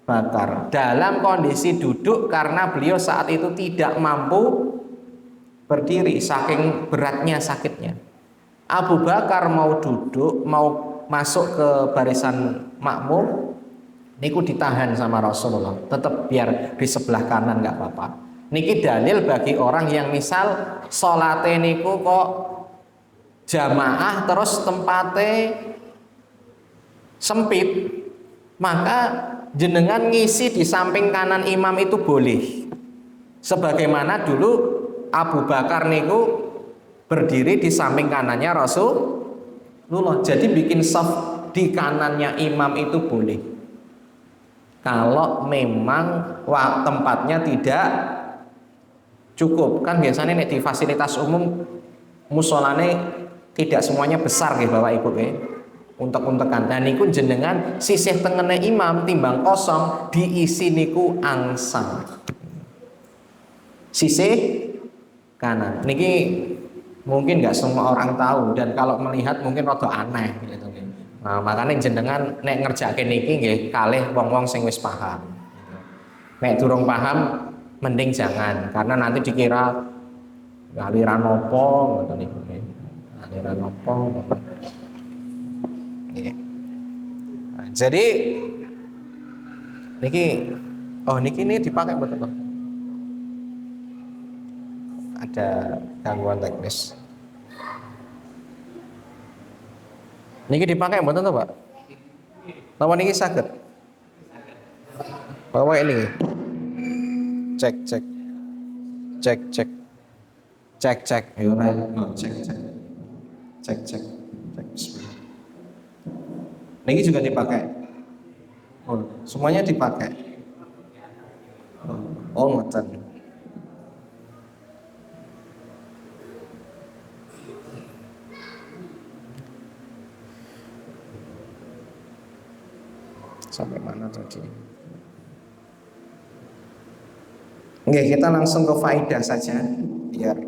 Bakar dalam kondisi duduk karena beliau saat itu tidak mampu berdiri saking beratnya sakitnya. Abu Bakar mau duduk, mau masuk ke barisan makmum, niku ditahan sama Rasulullah, tetap biar di sebelah kanan nggak apa-apa. Niki dalil bagi orang yang misal salate niku kok jamaah terus tempatnya sempit, maka jenengan ngisi di samping kanan imam itu boleh. Sebagaimana dulu Abu Bakar niku berdiri di samping kanannya Rasulullah. Jadi bikin saf di kanannya imam itu boleh. Kalau memang tempatnya tidak cukup, kan biasanya nih di fasilitas umum musolane tidak semuanya besar ya Bapak Ibu ya. Untuk-untekan. Dan niku jenengan sisih tengene imam timbang kosong diisi niku angsang. Sisih kanan. Niki mungkin nggak semua orang tahu, dan kalau melihat mungkin rada aneh gitu. Nah, makanya jenengan nek ngerjake niki nggih kalih wong-wong sing wis paham. Nek durung paham mending jangan, karena nanti dikira aliran nopo ngoten niku. Aliran nopo. Nggih. Nah, jadi niki ini dipakai betul Pak. Ada gangguan teknis. Niki dipakai betul Pak. Lawan niki saged. Bawa ini. Cek. Ayo cek. Bismillah. Niki juga dipakai. Oh, semuanya dipakai. Oh, ngoten. Sampai mana tadi? Oke, kita langsung ke faidah saja biar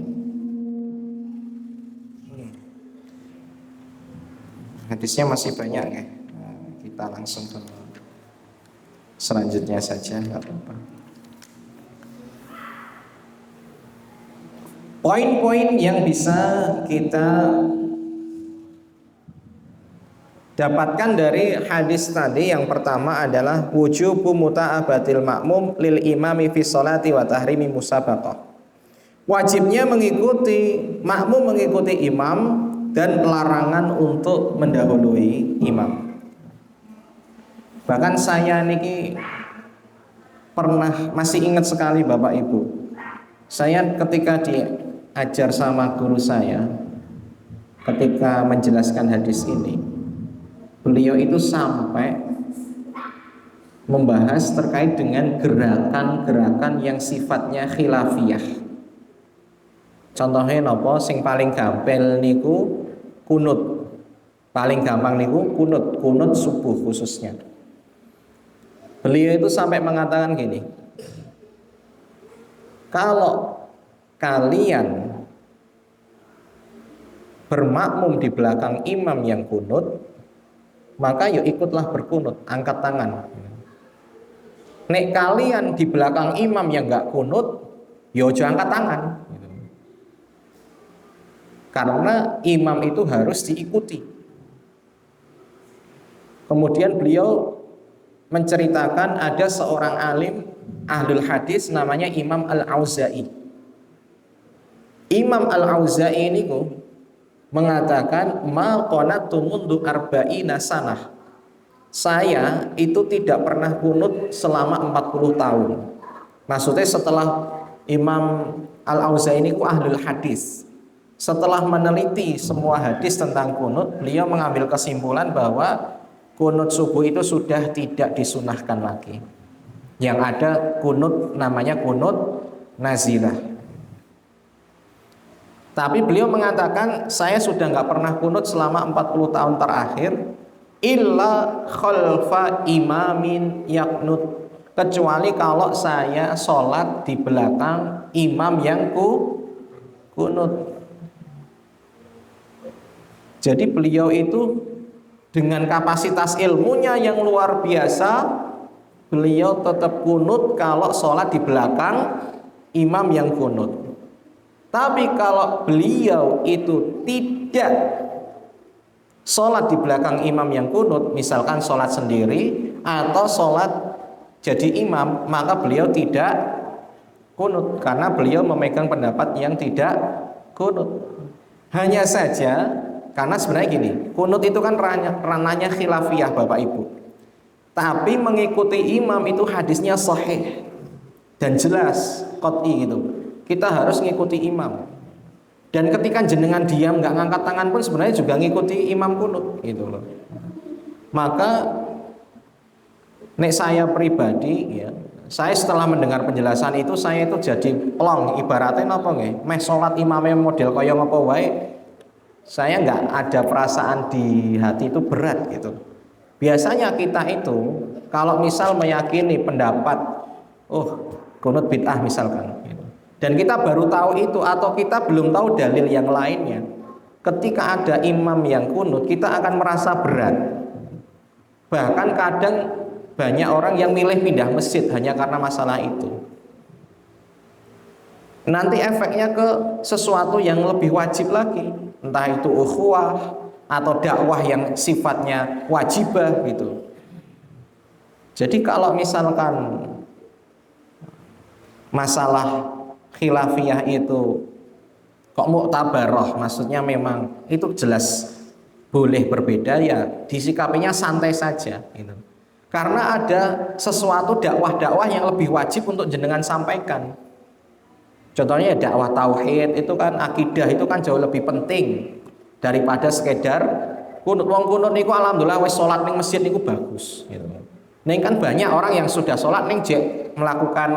hadisnya masih banyak ya. Nah, kita langsung ke selanjutnya saja, nggak apa-apa. Poin-poin yang bisa kita dapatkan dari hadis tadi, yang pertama adalah wujubu muta'abatil makmum lil imami fi sholati wa tahrimi musabaqah. Wajibnya makmum mengikuti imam dan larangan untuk mendahului imam. Bahkan saya niki masih ingat sekali Bapak Ibu. Saya ketika diajar sama guru saya ketika menjelaskan hadis ini, beliau itu sampai membahas terkait dengan gerakan-gerakan yang sifatnya khilafiyah. Contohnya nopo sing paling gampang niku kunut. Paling gampang niku kunut subuh khususnya. Beliau itu sampai mengatakan gini, kalau kalian bermakmum di belakang imam yang kunut, maka yuk ikutlah berkunut, angkat tangan. Nek kalian di belakang imam yang gak kunut, yo jangan angkat tangan. Karena imam itu harus diikuti. Kemudian beliau menceritakan ada seorang alim ahlul hadis namanya Imam Al-Auza'i. Imam Al-Auza'i ini mengatakan ma qanatu mundu arba'ina sanah. Saya itu tidak pernah kunut selama 40 tahun. Maksudnya setelah Imam Al-Auza'i ini ahlul hadis. Setelah meneliti semua hadis tentang kunut, beliau mengambil kesimpulan bahwa kunut subuh itu sudah tidak disunahkan lagi. Yang ada kunut namanya kunut nazilah. Tapi beliau mengatakan saya sudah nggak pernah kunut selama 40 tahun terakhir illa khalfa imamin yaknut, kecuali kalau saya sholat di belakang imam yang kunut. Jadi beliau itu dengan kapasitas ilmunya yang luar biasa, beliau tetap kunut kalau sholat di belakang imam yang kunut. Tapi kalau beliau itu tidak sholat di belakang imam yang kunut, misalkan sholat sendiri atau sholat jadi imam, maka beliau tidak kunut karena beliau memegang pendapat yang tidak kunut. Hanya saja karena sebenarnya gini, kunut itu kan ranahnya khilafiyah Bapak Ibu. Tapi mengikuti imam itu hadisnya sahih dan jelas, qat'i gitu. Kita harus ngikuti imam. Dan ketika jenengan diam nggak ngangkat tangan pun sebenarnya juga ngikuti imam kunut gitu loh. Maka nek saya pribadi ya, saya setelah mendengar penjelasan itu saya itu jadi plong, ibaratnya napa nggih? Meh salat imamnya model kaya ngapa wae. Saya nggak ada perasaan di hati itu berat gitu. Biasanya kita itu kalau misal meyakini pendapat kunut bid'ah misalkan gitu, dan kita baru tahu itu atau kita belum tahu dalil yang lainnya, ketika ada imam yang kunut kita akan merasa berat. Bahkan kadang banyak orang yang milih pindah masjid hanya karena masalah itu. nanti efeknya ke sesuatu yang lebih wajib lagi, entah itu ukhuwah atau dakwah yang sifatnya wajibah gitu. Jadi kalau misalkan masalah khilafiyah itu kok muktabaroh, maksudnya memang itu jelas boleh berbeda, ya disikapinya santai saja gitu. Karena ada sesuatu dakwah-dakwah yang lebih wajib untuk jenengan sampaikan. Contohnya dakwah tauhid itu kan, akidah itu kan jauh lebih penting daripada sekedar kunut. Wong kunut niku alhamdulillah wis salat ning masjid niku bagus gitu. Ning kan banyak orang yang sudah salat ning jek melakukan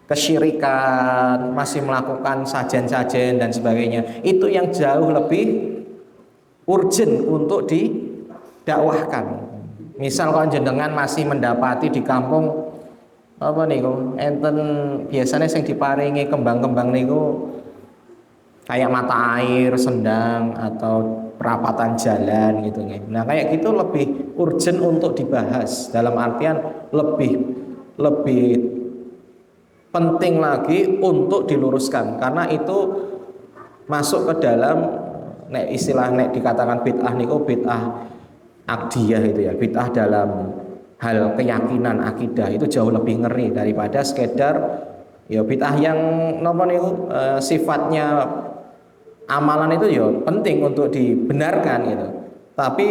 kesyirikan, masih melakukan sajen-sajen dan sebagainya. Itu yang jauh lebih urgent untuk didakwahkan. Misal kalau jenengan masih mendapati di kampung apa niku enten biasanya sing diparingi kembang-kembang niku kayak mata air, sendang atau perapatan jalan gitu nih. Nah kayak gitu lebih urgent untuk dibahas, dalam artian lebih penting lagi untuk diluruskan, karena itu masuk ke dalam istilah dikatakan bid'ah niku bid'ah akdiyah itu ya, bid'ah dalam hal keyakinan akidah itu jauh lebih ngeri daripada sekedar ya bid'ah yang napa niku sifatnya amalan itu ya penting untuk dibenarkan gitu. Tapi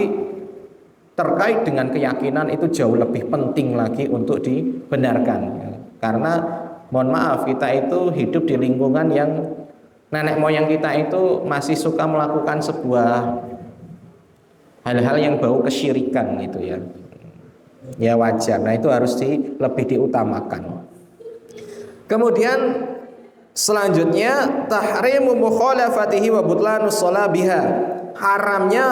terkait dengan keyakinan itu jauh lebih penting lagi untuk dibenarkan ya. Karena mohon maaf, kita itu hidup di lingkungan yang nenek moyang kita itu masih suka melakukan sebuah hal-hal yang bau kesyirikan gitu ya. Ya wajar. Nah itu harus lebih diutamakan. Kemudian selanjutnya tahrimu mukhalafatihi wa butlanus shalah biha. Haramnya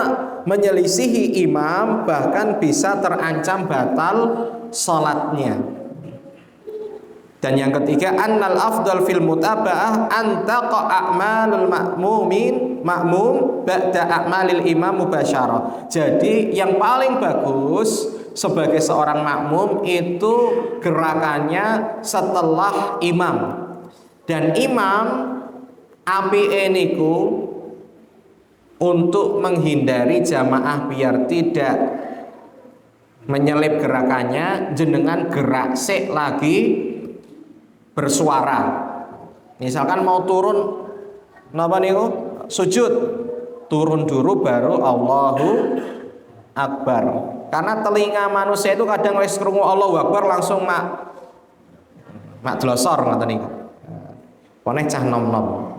menyelisihi imam, bahkan bisa terancam batal salatnya. Dan yang ketiga, annal afdal fil mutaba'ah antaqa a'malul ma'mum ba'da a'malil imam mubasyarah. Jadi yang paling bagus sebagai seorang makmum itu gerakannya setelah imam. Dan imam apike niku untuk menghindari jamaah biar tidak menyelip gerakannya, jenengan gerak sik lagi bersuara. Misalkan mau turun napa niku sujud, turun dulu baru Allahu Akbar. Karena telinga manusia itu kadang wis krungu Allahu Akbar langsung mak glosor ngoten niku. Poneh cah nom-nom.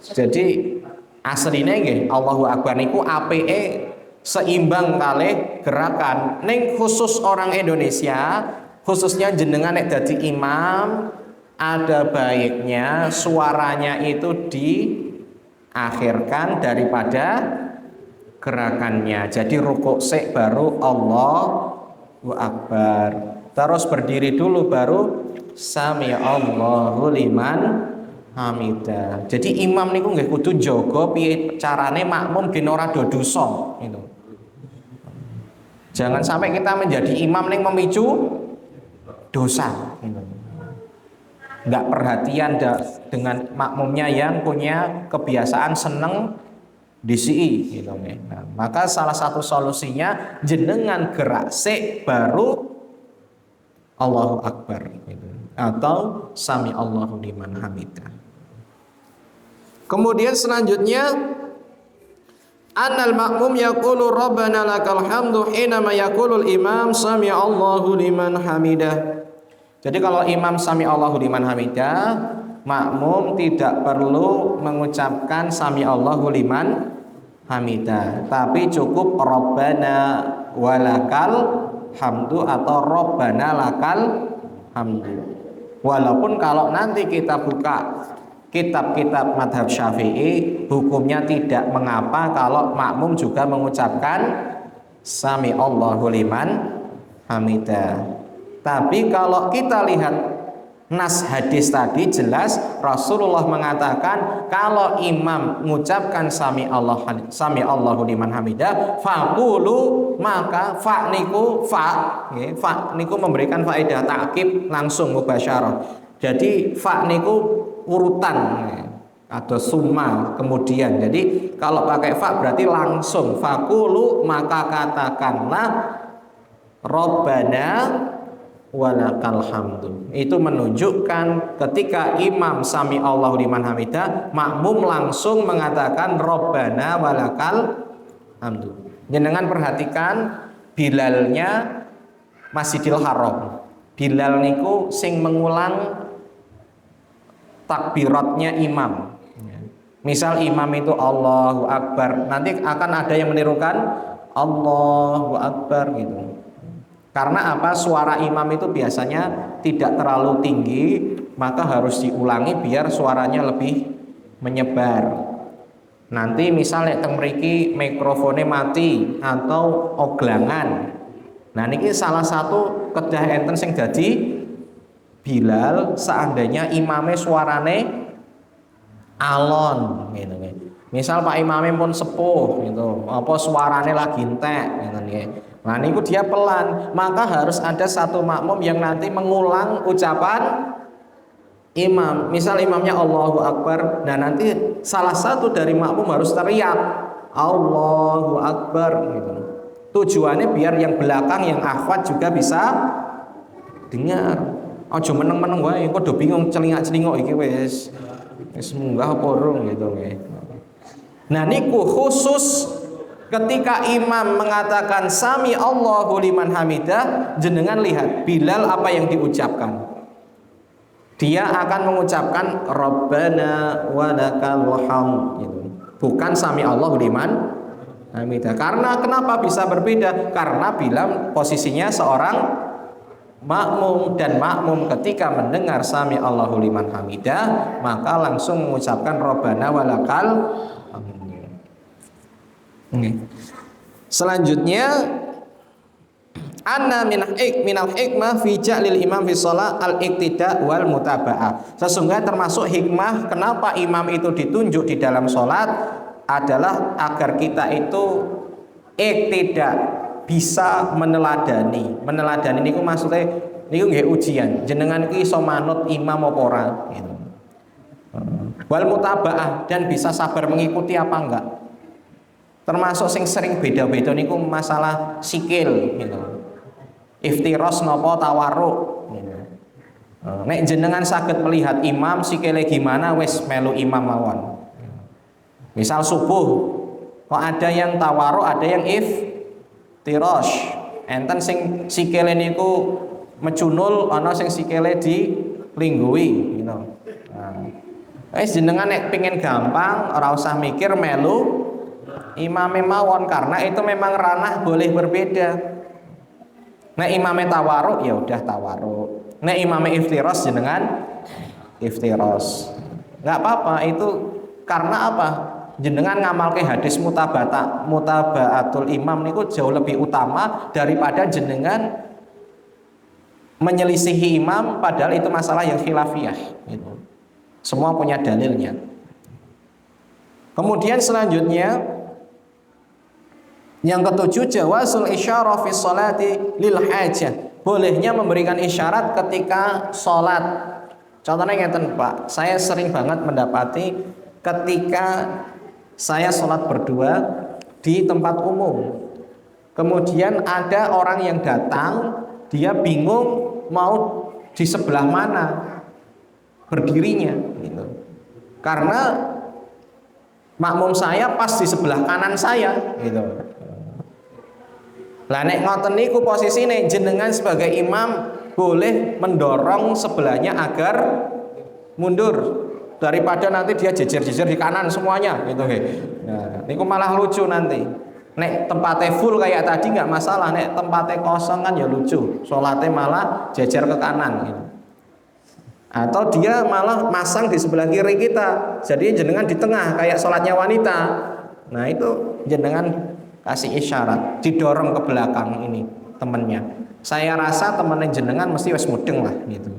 Jadi asline nggih Allahu Akbar niku apike seimbang kalih gerakan. Ning khusus orang Indonesia, khususnya jenengan nek dadi imam, ada baiknya suaranya itu diakhirkan daripada gerakannya. Jadi rukuk sik baru Allahu Akbar. Terus berdiri dulu baru sami Allahu liman hamidah. Jadi imam niku nggih kudu jaga piye carane makmum ben ora do dosa gitu. Jangan sampai kita menjadi imam ning memicu dosa gitu. Enggak perhatian dengan makmumnya yang punya kebiasaan seneng DCI gitu. Nah, maka salah satu solusinya jenengan gerak sik baru Allahu Akbar gitu. Atau sami Allahu liman hamidah. Kemudian selanjutnya annal makmum yaqulu rabbana lakal hamdu hinama yaqulul imam sami Allahu liman hamidah. Jadi kalau imam sami Allahu liman hamidah, makmum tidak perlu mengucapkan sami Allahu liman hamidah, tapi cukup Rabbana walakal hamdu atau Rabbana lakal hamdu. Walaupun kalau nanti kita buka kitab-kitab madhab Syafi'i, hukumnya tidak mengapa kalau makmum juga mengucapkan sami Allahu liman hamidah. Tapi kalau kita lihat nas hadis tadi jelas Rasulullah mengatakan kalau imam mengucapkan sami Allahu liman hamidah faqulu, maka fa niku memberikan faedah ta'kid langsung mubasyarah. Jadi fa niku urutan, ada summa kemudian. Jadi kalau pakai fa berarti langsung fakulu, maka katakanlah Rabbana walakal hamdu. Itu menunjukkan ketika imam sami Allahu liman hamidah, makmum langsung mengatakan Rabbana walakal hamdu. Jenengan perhatikan Bilalnya Masjidil Haram. Bilal niku sing mengulang takbiratnya imam. Misal imam itu Allahu Akbar, nanti akan ada yang menirukan Allahu Akbar gitu. Karena apa? Suara imam itu biasanya tidak terlalu tinggi, maka harus diulangi biar suaranya lebih menyebar. Nanti misalnya teng mriki mikrofonnya mati atau oglangan. Nah niki salah satu kedah enten sing dadi Bilal seandainya imamnya suarane alon gitu. Misal Pak imamnya pun sepuh gitu, apa suarane lagi entek gitu nggih. Nah niku dia pelan, maka harus ada satu makmum yang nanti mengulang ucapan imam. Misal imamnya Allahu Akbar, nah nanti salah satu dari makmum harus teriak Allahu Akbar gitu. Tujuannya biar yang belakang, yang akhwat juga bisa dengar. Ojo meneng-meneng wae, kok do bingung celingak-celingok iki wis munggah apa urung gitu nggih. Nah niku khusus ketika imam mengatakan sami Allahu liman hamidah, jenengan lihat Bilal apa yang diucapkan. Dia akan mengucapkan Rabbana walakal hamd gitu. Bukan sami Allahu liman hamidah. Karena kenapa bisa berbeda? Karena Bilal posisinya seorang makmum, dan makmum ketika mendengar sami Allahu liman hamidah maka langsung mengucapkan Rabbana walakal hamd. Selanjutnya anna minal hikmah fi ja'lil imam fi shalah al-iqtida wal mutaba'ah. Sesungguhnya termasuk hikmah kenapa imam itu ditunjuk di dalam salat adalah agar kita itu iqtida, bisa meneladani. Meneladani niku maksudnya niku nggih ujian. Jenengan iki iso manut imam apa ora gitu. Wal mutaba'ah, dan bisa sabar mengikuti apa enggak. Termasuk sing sering beda-beda niku masalah sikil gitu. Iftiros napa tawarruk gitu. Nek jenengan saged melihat imam sikile gimana wis melu imam mawon. Misal subuh kok ada yang tawarruk, ada yang iftiros. Enten sing sikile niku mecunul, ana sing sikile dilingguhi gitu. Wis jenengan nek pengin gampang ora usah mikir melu imame mawon, karena itu memang ranah boleh berbeda. Nek imame tawaruk ya udah tawaruk. Nek imame iftiros jenengan iftiros. Enggak apa-apa itu, karena apa? Jenengan ngamalke hadis mutabaatul imam niku jauh lebih utama daripada jenengan menyelisihi imam, padahal itu masalah yang khilafiyah gitu. Semua punya dalilnya. Kemudian selanjutnya yang ketujuh, jawazul isyarah fi sholati lil hajah. Bolehnya memberikan isyarat ketika sholat. Contohnya ngeten Pak, saya sering banget mendapati ketika saya sholat berdua di tempat umum. Kemudian ada orang yang datang, dia bingung mau di sebelah mana berdirinya gitu. Karena makmum saya pas di sebelah kanan saya gitu. Lah nek ngoten niku posisine jenengan sebagai imam boleh mendorong sebelahnya agar mundur daripada nanti dia jejer-jejer di kanan semuanya gitu. Nah, niku malah lucu nanti. Nek tempatnya full kayak tadi nggak masalah, nek tempatnya kosong kan ya lucu. Sholatnya malah jejer ke kanan gitu. Atau dia malah masang di sebelah kiri kita, jadi jenengan di tengah kayak sholatnya wanita. Nah itu jenengan kasih isyarat, didorong ke belakang ini temennya. Saya rasa temennya jenengan mesti wis mudeng lah gitu.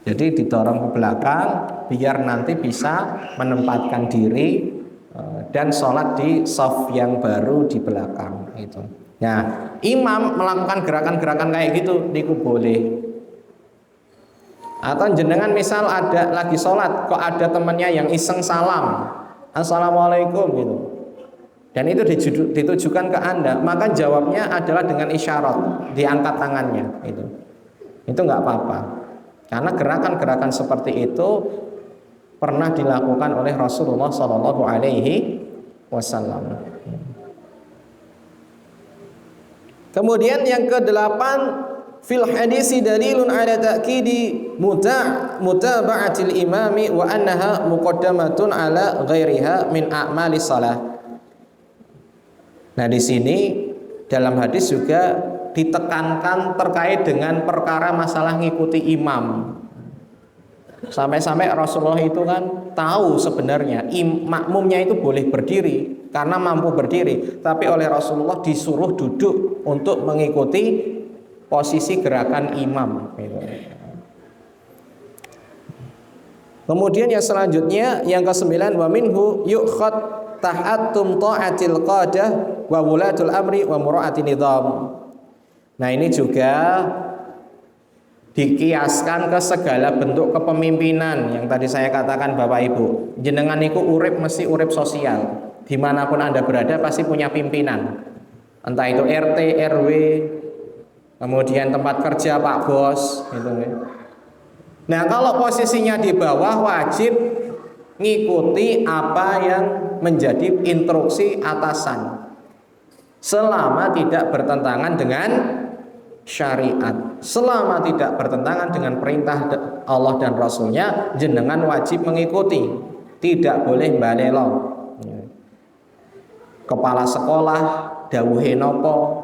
Jadi didorong ke belakang biar nanti bisa menempatkan diri dan sholat di shaf yang baru di belakang itu. Nah, imam melakukan gerakan-gerakan kayak gitu niku boleh. Atau jenengan misal ada lagi sholat, kok ada temannya yang iseng salam, assalamualaikum gitu, dan itu ditujukan ke Anda, maka jawabnya adalah dengan isyarat, diangkat tangannya, itu nggak apa-apa, karena gerakan-gerakan seperti itu pernah dilakukan oleh Rasulullah Shallallahu Alaihi Wasallam. Kemudian yang kedelapan, fil hadisi dalilun ala ta'kidi mutaba'atil imami wa annaha muqaddamatun ala ghairiha min a'mali shalah. Nah, di sini dalam hadis juga ditekankan terkait dengan perkara masalah ngikuti imam. Sampai-sampai Rasulullah itu kan tahu sebenarnya makmumnya itu boleh berdiri karena mampu berdiri, tapi oleh Rasulullah disuruh duduk untuk mengikuti posisi gerakan imam. Kemudian yang selanjutnya, yang ke-9, wa minhu yu'khad tahattum ta'atil qadah wa wulatul amri wa mura'ati nidham. Nah, ini juga dikiaskan ke segala bentuk kepemimpinan yang tadi saya katakan Bapak Ibu. Jenengan niku urip mesti urip sosial. Dimanapun Anda berada pasti punya pimpinan. Entah itu RT, RW, kemudian tempat kerja Pak Bos, gitu. Nah, kalau posisinya di bawah wajib ngikuti apa yang menjadi instruksi atasan. Selama tidak bertentangan dengan syariat, selama tidak bertentangan dengan perintah Allah dan Rasulnya, jenengan wajib mengikuti, tidak boleh balelo. Kepala sekolah dawuhe nopo,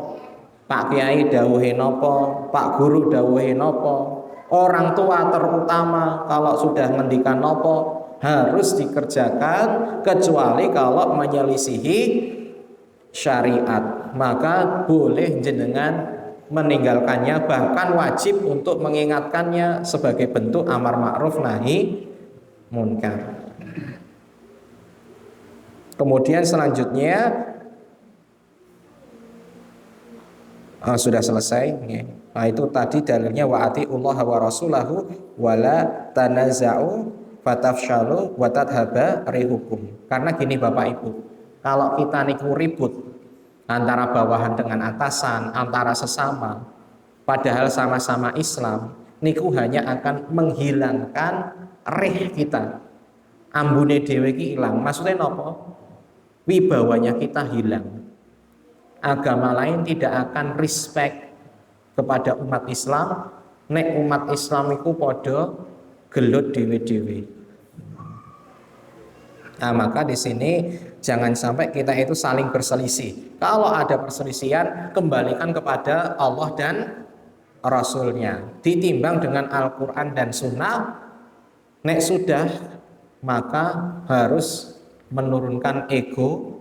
Pak Kiai dawuhe nopo, Pak Guru dawuhe nopo, orang tua terutama kalau sudah ngendikan nopo harus dikerjakan, kecuali kalau menyelisihi syariat, maka boleh jenengan meninggalkannya, bahkan wajib untuk mengingatkannya sebagai bentuk amar ma'ruf nahi munkar. Kemudian selanjutnya sudah selesai. Nah, itu tadi dalilnya wa atiullah wa rasulahu wala tanaza'u fatafshalu wa tadhaba rihukum. Karena gini Bapak Ibu, kalau kita niku ribut antara bawahan dengan atasan, antara sesama, padahal sama-sama Islam, niku hanya akan menghilangkan rih kita. Ambune dhewe iki ilang. Maksudnya nopo? Wibawanya kita hilang. Agama lain tidak akan respect kepada umat Islam. Nek umat Islam iku padha gelut dhewe-dhewe. Nah, maka di sini jangan sampai kita itu saling berselisih. Kalau ada perselisihan, kembalikan kepada Allah dan Rasulnya. Ditimbang dengan Al-Quran dan Sunnah. Nek sudah, maka harus menurunkan ego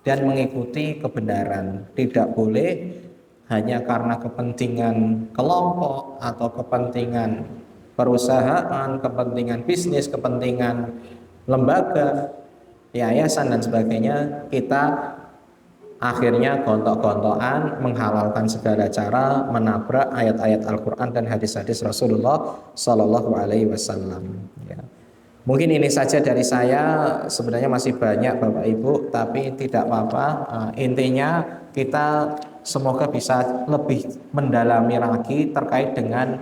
dan mengikuti kebenaran. Tidak boleh hanya karena kepentingan kelompok atau kepentingan perusahaan, kepentingan bisnis, kepentingan lembaga, yayasan dan sebagainya, kita akhirnya gontok-gontokan menghalalkan segala cara, menabrak ayat-ayat Al-Quran dan hadis-hadis Rasulullah Sallallahu Alaihi Wasallam. Ya. Mungkin ini saja dari saya. Sebenarnya masih banyak Bapak Ibu, tapi tidak apa-apa. Intinya kita semoga bisa lebih mendalami lagi terkait dengan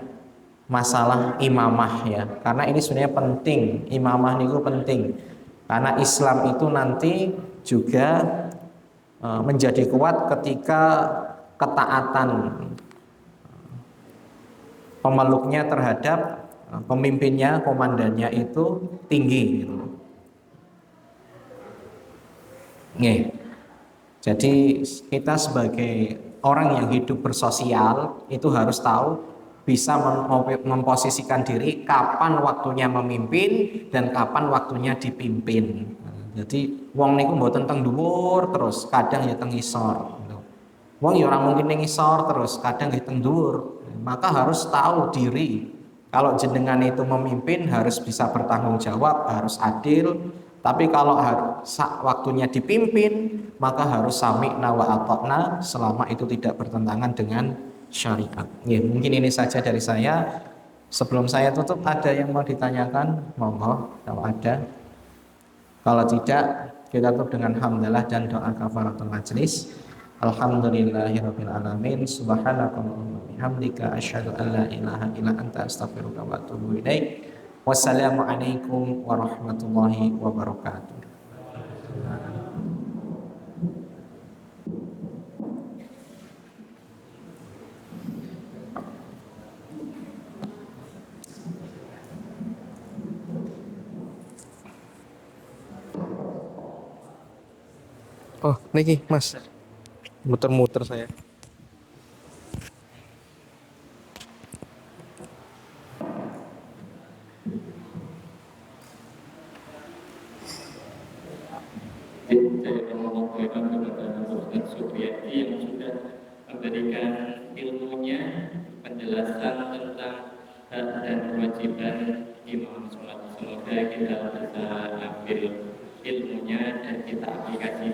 masalah imamah ya. Karena ini sebenarnya penting, imamah itu penting. Karena Islam itu nanti juga menjadi kuat ketika ketaatan pemeluknya terhadap pemimpinnya, komandannya itu tinggi. Nih, jadi kita sebagai orang yang hidup bersosial itu harus tahu bisa memposisikan diri kapan waktunya memimpin dan kapan waktunya dipimpin. Jadi wong niku mboten teng dhuwur terus, kadang ya teng ngisor. Wong ya ora mungkin ning ngisor terus, kadang ya teng dhuwur. Maka harus tahu diri. Kalau jenengan itu memimpin harus bisa bertanggung jawab, harus adil. Tapi kalau waktunya dipimpin, maka harus sami'na wa ata'na selama itu tidak bertentangan dengan syariat. Ya, mungkin ini saja dari saya. Sebelum saya tutup, ada yang mau ditanyakan? Monggo, kalau ada. Kalau tidak, kita tutup dengan hamdalah dan doa kafaratul majelis. Alhamdulillahirabbil alamin. Subhanakallahumma bihamdika asyhadu an la ilaha illa anta astaghfiruka wa atubu ilaik. Wassalamualaikum warahmatullahi wabarakatuh. Oh, niki Mas, muter-muter saya. Saya memohon kepada Ustaz Supriyadi yang sudah memberikan ilmunya, penjelasan tentang hak dan kewajiban imam sholat. Semoga kita bisa ambil ilmunya dan kita aplikasikan